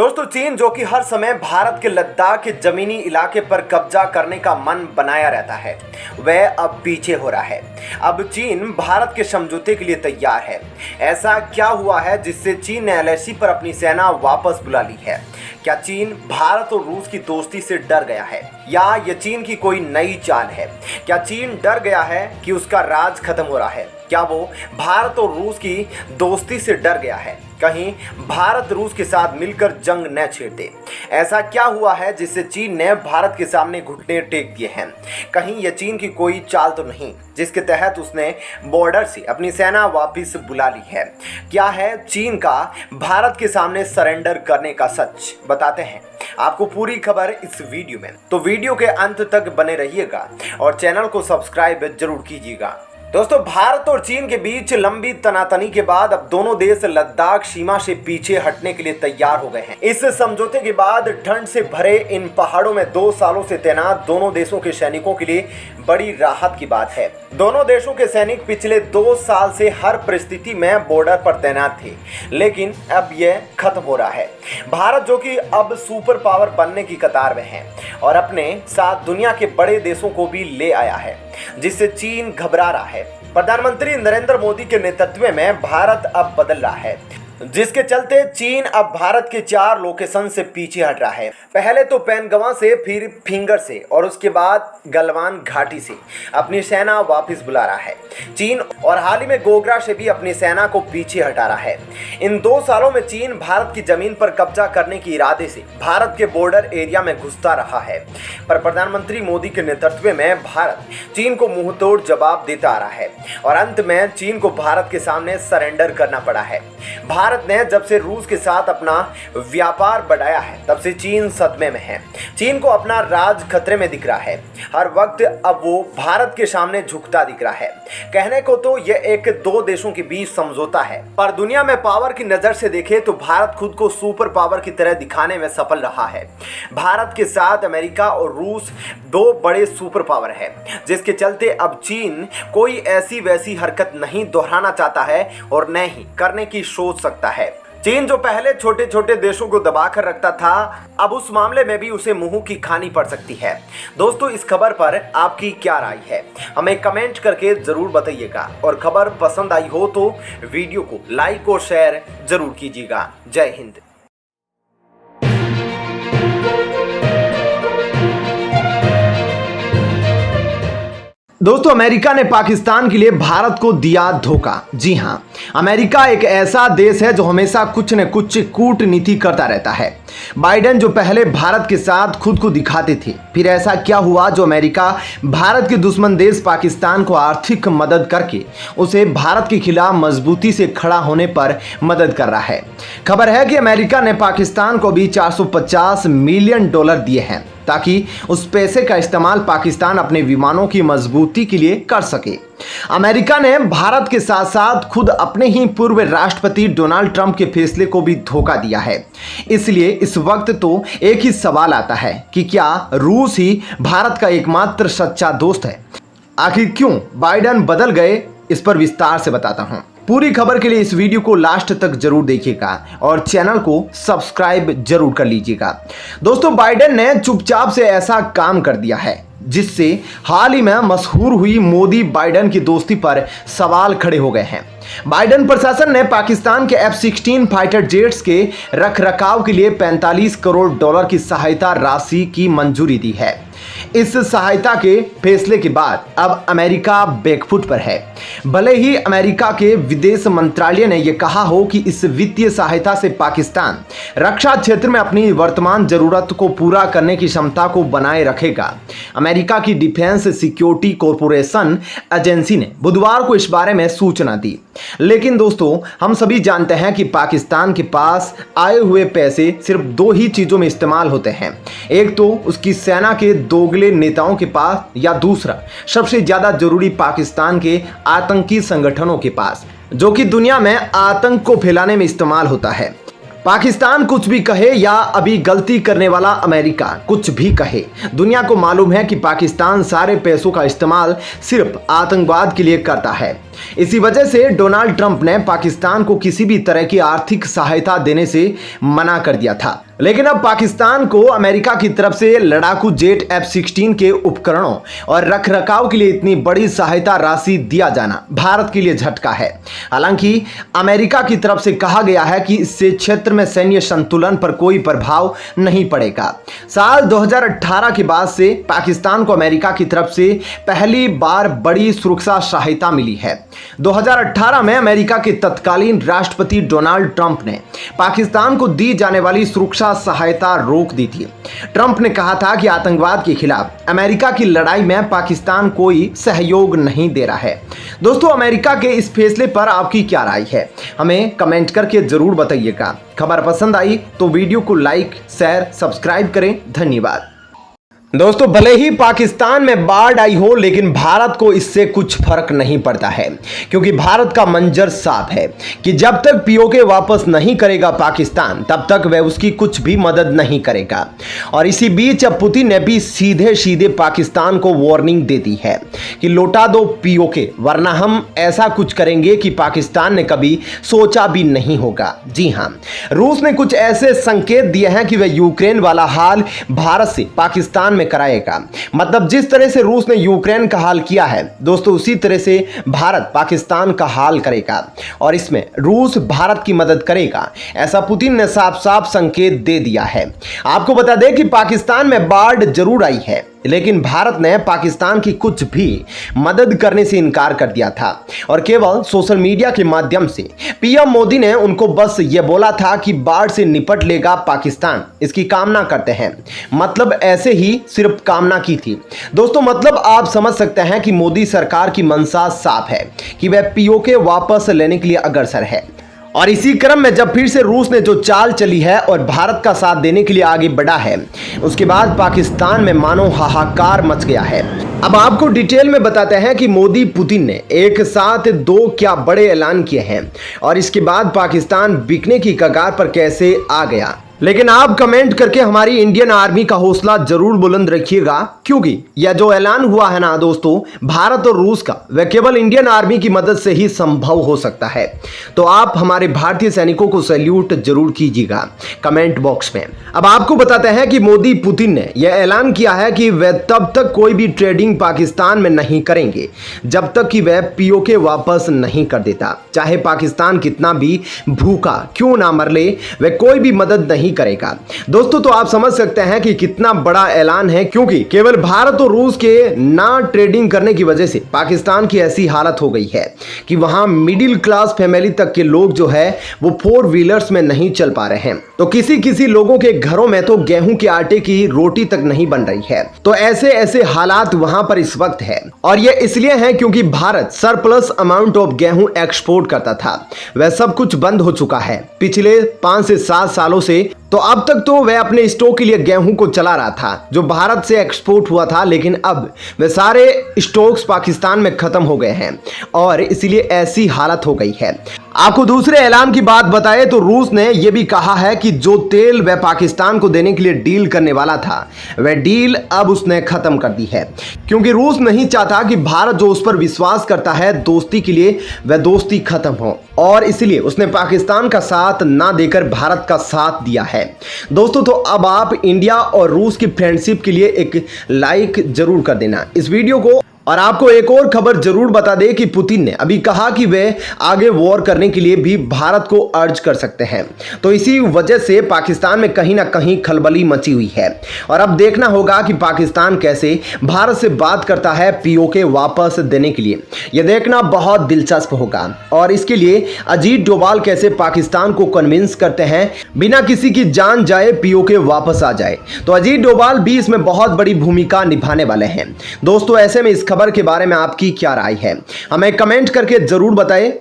दोस्तों चीन जो कि हर समय भारत के लद्दाख के जमीनी इलाके पर कब्जा करने का मन बनाया रहता है, वह अब पीछे हो रहा है। अब चीन भारत के समझौते के लिए तैयार है। ऐसा क्या हुआ है जिससे चीन ने एलएसी पर अपनी सेना वापस बुला ली है? क्या चीन भारत और रूस की दोस्ती से डर गया है या ये चीन की कोई नई चाल है? क्या चीन डर गया है कि उसका राज खत्म हो रहा है? क्या वो भारत और रूस की दोस्ती से डर गया है? कहीं भारत रूस के साथ मिलकर जंग न छेड़ दे। ऐसा क्या हुआ है जिससे चीन ने भारत के सामने घुटने टेक दिए हैं? कहीं यह चीन की कोई चाल तो नहीं जिसके तहत उसने बॉर्डर से अपनी सेना वापस बुला ली है? क्या है चीन का भारत के सामने सरेंडर करने का सच? बताते हैं आपको पूरी खबर इस वीडियो में, तो वीडियो के अंत तक बने रहिएगा और चैनल को सब्सक्राइब जरूर कीजिएगा। दोस्तों भारत और चीन के बीच लंबी तनातनी के बाद अब दोनों देश लद्दाख सीमा से पीछे हटने के लिए तैयार हो गए हैं। इस समझौते के बाद ठंड से भरे इन पहाड़ों में 2 सालों से तैनात दोनों देशों के सैनिकों के लिए बड़ी राहत की बात है। दोनों देशों के सैनिक पिछले 2 साल से हर परिस्थिति में बॉर्डर पर तैनात थे, लेकिन अब यह खत्म हो रहा है। भारत जो कि अब सुपर पावर बनने की कतार में है और अपने साथ दुनिया के बड़े देशों को भी ले आया है, जिससे चीन घबरा रहा है। प्रधानमंत्री नरेंद्र मोदी के नेतृत्व में भारत अब बदल रहा है, जिसके चलते चीन अब भारत के 4 लोकेशन से पीछे हट रहा है। पहले तो पैनगवा से, फिर फिंगर से और उसके बाद गलवान घाटी से अपनी सेना वापस बुला रहा है चीन, और हाल ही में गोगरा से भी अपनी सेना को पीछे हटा रहा है। इन 2 सालों में चीन भारत की जमीन पर कब्जा करने के इरादे से भारत के बॉर्डर एरिया में घुसता रहा है, पर प्रधानमंत्री मोदी के नेतृत्व में भारत चीन को मुंहतोड़ जवाब देता आ रहा है और अंत में चीन को भारत के सामने सरेंडर करना पड़ा है। भारत ने जब से रूस के साथ अपना व्यापार बढ़ाया है तब से चीन सदमे में है। चीन को अपना राज खतरे में दिख रहा है। हर वक्त अब वो भारत के सामने झुकता दिख रहा है। कहने को तो यह एक 2 देशों के बीच समझौता है, पर दुनिया में पावर की नजर से देखे तो भारत खुद को सुपर पावर की तरह दिखाने में सफल रहा है। भारत के साथ अमेरिका और रूस 2 बड़े सुपर पावर है, जिसके चलते अब चीन कोई ऐसी वैसी हरकत नहीं दोहराना चाहता है और न ही करने की सोच सकता है। चीन जो पहले छोटे छोटे देशों को दबाकर रखता था, अब उस मामले में भी उसे मुंह की खानी पड़ सकती है। दोस्तों इस खबर पर आपकी क्या राय है, हमें कमेंट करके जरूर बताइएगा, और खबर पसंद आई हो तो वीडियो को लाइक और शेयर जरूर कीजिएगा। जय हिंद। दोस्तों अमेरिका ने पाकिस्तान के लिए भारत को दिया धोखा। जी हां, अमेरिका एक ऐसा देश है जो हमेशा कुछ न कुछ कूटनीति करता रहता है। बाइडेन जो पहले भारत के साथ खुद को दिखाते थे, फिर ऐसा क्या हुआ जो अमेरिका भारत के दुश्मन देश पाकिस्तान को आर्थिक मदद करके उसे भारत के खिलाफ मजबूती से खड़ा होने पर मदद कर रहा है। खबर है कि अमेरिका ने पाकिस्तान को भी $450 मिलियन दिए हैं ताकि उस पैसे का इस्तेमाल पाकिस्तान अपने विमानों की मजबूती के लिए कर सके। अमेरिका ने भारत के साथ साथ खुद अपने ही पूर्व राष्ट्रपति डोनाल्ड ट्रंप के फैसले को भी धोखा दिया है। इसलिए इस वक्त तो एक ही सवाल आता है कि क्या रूस ही भारत का एकमात्र सच्चा दोस्त है? आखिर क्यों बाइडेन बदल गए, इस पर विस्तार से बताता हूं। पूरी खबर के लिए इस वीडियो को लास्ट तक जरूर देखिएगा और चैनल को सब्सक्राइब जरूर कर लीजिएगा। दोस्तों बाइडेन ने चुपचाप से ऐसा काम कर दिया है जिससे हाल ही में मशहूर हुई मोदी बाइडेन की दोस्ती पर सवाल खड़े हो गए हैं। बाइडेन प्रशासन ने पाकिस्तान के F-16 फाइटर जेट्स के रखरखाव के लिए $45 करोड़ की सहायता राशि की मंजूरी दी है। इस सहायता के फैसले के बाद अब अमेरिका बैकफुट पर है। भले ही अमेरिका के विदेश मंत्रालय ने यह कहा हो कि इस वित्तीय सहायता से पाकिस्तान रक्षा क्षेत्र में अपनी वर्तमान जरूरत को पूरा करने की क्षमता को बनाए रखेगा। अमेरिका की डिफेंस सिक्योरिटी कॉरपोरेशन एजेंसी ने बुधवार को इस बारे में सूचना दी। लेकिन दोस्तों हम सभी जानते हैं कि पाकिस्तान के पास आए हुए पैसे सिर्फ 2 ही चीजों में इस्तेमाल होते हैं। एक तो उसकी सेना के दोगले नेताओं के पास, या दूसरा सबसे ज्यादा जरूरी पाकिस्तान के आतंकी संगठनों के पास, जो कि दुनिया में आतंक को फैलाने में इस्तेमाल होता है। पाकिस्तान कुछ भी कहे या अभी गलती करने वाला अमेरिका कुछ भी कहे, दुनिया को मालूम है कि पाकिस्तान सारे पैसों का इस्तेमाल सिर्फ आतंकवाद के लिए करता है। इसी वजह से डोनाल्ड ट्रंप ने पाकिस्तान को किसी भी तरह की आर्थिक सहायता देने से मना कर दिया था। लेकिन अब पाकिस्तान को अमेरिका की तरफ से लड़ाकू जेट F-16 के उपकरणों और रखरखाव के लिए इतनी बड़ी सहायता राशि दिया जाना भारत के लिए झटका है। हालांकि अमेरिका की तरफ से कहा गया है कि इससे क्षेत्र में सैन्य संतुलन पर कोई प्रभाव नहीं पड़ेगा। साल 2018 के बाद से पाकिस्तान को अमेरिका की तरफ से पहली बार बड़ी सुरक्षा सहायता मिली है। 2018 में अमेरिका के तत्कालीन राष्ट्रपति डोनाल्ड ट्रंप ने पाकिस्तान को दी जाने वाली सुरक्षा सहायता रोक दी थी। ट्रंप ने कहा था कि आतंकवाद के खिलाफ अमेरिका की लड़ाई में पाकिस्तान कोई सहयोग नहीं दे रहा है। दोस्तों, अमेरिका के इस फैसले पर आपकी क्या राय है, हमें कमेंट करके जरूर बताइएगा। खबर पसंद आई तो वीडियो को लाइक, शेयर, सब्सक्राइब करें। धन्यवाद। दोस्तों, भले ही पाकिस्तान में बाढ़ आई हो, लेकिन भारत को इससे कुछ फर्क नहीं पड़ता है, क्योंकि भारत का मंजर साफ है कि जब तक पीओके वापस नहीं करेगा पाकिस्तान, तब तक वह उसकी कुछ भी मदद नहीं करेगा। और इसी बीच अब पुतिन ने भी सीधे सीधे पाकिस्तान को वार्निंग दे दी है कि लौटा दो पीओके, वरना हम ऐसा कुछ करेंगे कि पाकिस्तान ने कभी सोचा भी नहीं होगा। जी हाँ, रूस ने कुछ ऐसे संकेत दिए हैं कि वह यूक्रेन वाला हाल भारत से पाकिस्तान कराएगा। मतलब जिस तरह से रूस ने यूक्रेन का हाल किया है दोस्तों, उसी तरह से भारत पाकिस्तान का हाल करेगा और इसमें रूस भारत की मदद करेगा, ऐसा पुतिन ने साफ साफ संकेत दे दिया है। आपको बता दें कि पाकिस्तान में बाढ़ जरूर आई है, लेकिन भारत ने पाकिस्तान की कुछ भी मदद करने से इनकार कर दिया था और केवल सोशल मीडिया के माध्यम से पीएम मोदी ने उनको बस ये बोला था कि बाढ़ से निपट लेगा पाकिस्तान, इसकी कामना करते हैं। मतलब ऐसे ही सिर्फ कामना की थी दोस्तों। मतलब आप समझ सकते हैं कि मोदी सरकार की मंशा साफ है कि वह पीओके वापस लेने के लिए अग्रसर है। और इसी क्रम में जब फिर से रूस ने जो चाल चली है और भारत का साथ देने के लिए आगे बढ़ा है, उसके बाद पाकिस्तान में मानो हाहाकार मच गया है। अब आपको डिटेल में बताते हैं कि मोदी पुतिन ने एक साथ दो क्या बड़े ऐलान किए हैं और इसके बाद पाकिस्तान बिकने की कगार पर कैसे आ गया। लेकिन आप कमेंट करके हमारी इंडियन आर्मी का हौसला जरूर बुलंद रखिएगा, क्योंकि यह जो ऐलान हुआ है ना दोस्तों, भारत और रूस का, वह केवल इंडियन आर्मी की मदद से ही संभव हो सकता है। तो आप हमारे भारतीय सैनिकों को सैल्यूट जरूर कीजिएगा कमेंट बॉक्स में। अब आपको बताते हैं कि मोदी पुतिन ने यह ऐलान किया है कि वह तब तक कोई भी ट्रेडिंग पाकिस्तान में नहीं करेंगे जब तक कि वह पीओके वापस नहीं कर देता। चाहे पाकिस्तान कितना भी भूखा क्यों ना मर ले, वह कोई भी मदद नहीं करेगा। दोस्तों, तो आप समझ सकते हैं कि कितना बड़ा ऐलान है, क्योंकि केवल भारत और रूस के ना ट्रेडिंग करने की वजह से पाकिस्तान की ऐसी हालत हो गई है कि वहां मिडिल क्लास फैमिली तक के लोग जो है वो 4 व्हीलर्स में नहीं चल पा रहे हैं। तो किसी लोगों के घरों में तो गेहूं के आटे की रोटी तक नहीं बन रही है। तो ऐसे हालात वहां पर इस वक्त है, और यह इसलिए है क्योंकि भारत सरप्लस अमाउंट ऑफ गेहूं एक्सपोर्ट करता था, वह सब कुछ बंद हो चुका है पिछले 5 से 7 सालों से। तो अब तक तो वह अपने स्टॉक के लिए गेहूं को चला रहा था जो भारत से एक्सपोर्ट हुआ था, लेकिन अब वे सारे स्टॉक्स पाकिस्तान में खत्म हो गए हैं और इसलिए ऐसी हालत हो गई है। आपको दूसरे ऐलान की बात बताएं तो रूस ने यह भी कहा है कि जो तेल वह पाकिस्तान को देने के लिए डील करने वाला था, वह डील अब उसने खत्म कर दी है, क्योंकि रूस नहीं चाहता कि भारत जो उस पर विश्वास करता है दोस्ती के लिए, वह दोस्ती खत्म हो, और इसलिए उसने पाकिस्तान का साथ ना देकर भारत का साथ दिया है। दोस्तों, तो अब आप इंडिया और रूस की फ्रेंडशिप के लिए एक लाइक जरूर कर देना इस वीडियो को। और आपको एक और खबर जरूर बता दें कि पुतिन ने अभी कहा कि वे आगे वॉर करने के लिए भी भारत को अर्ज कर सकते हैं। तो इसी वजह से पाकिस्तान में कहीं ना कहीं खलबली मची हुई है और अब देखना होगा कि पाकिस्तान कैसे भारत से बात करता है पीओके वापस देने के लिए। यह देखना बहुत दिलचस्प होगा और इसके लिए अजीत डोभाल कैसे पाकिस्तान को कन्विंस करते हैं बिना किसी की जान जाए पीओके वापस आ जाए। तो अजीत डोभाल भी इसमें बहुत बड़ी भूमिका निभाने वाले हैं। दोस्तों, ऐसे में इस खबर के बारे में आपकी क्या राय है, हमें कमेंट करके जरूर बताएं।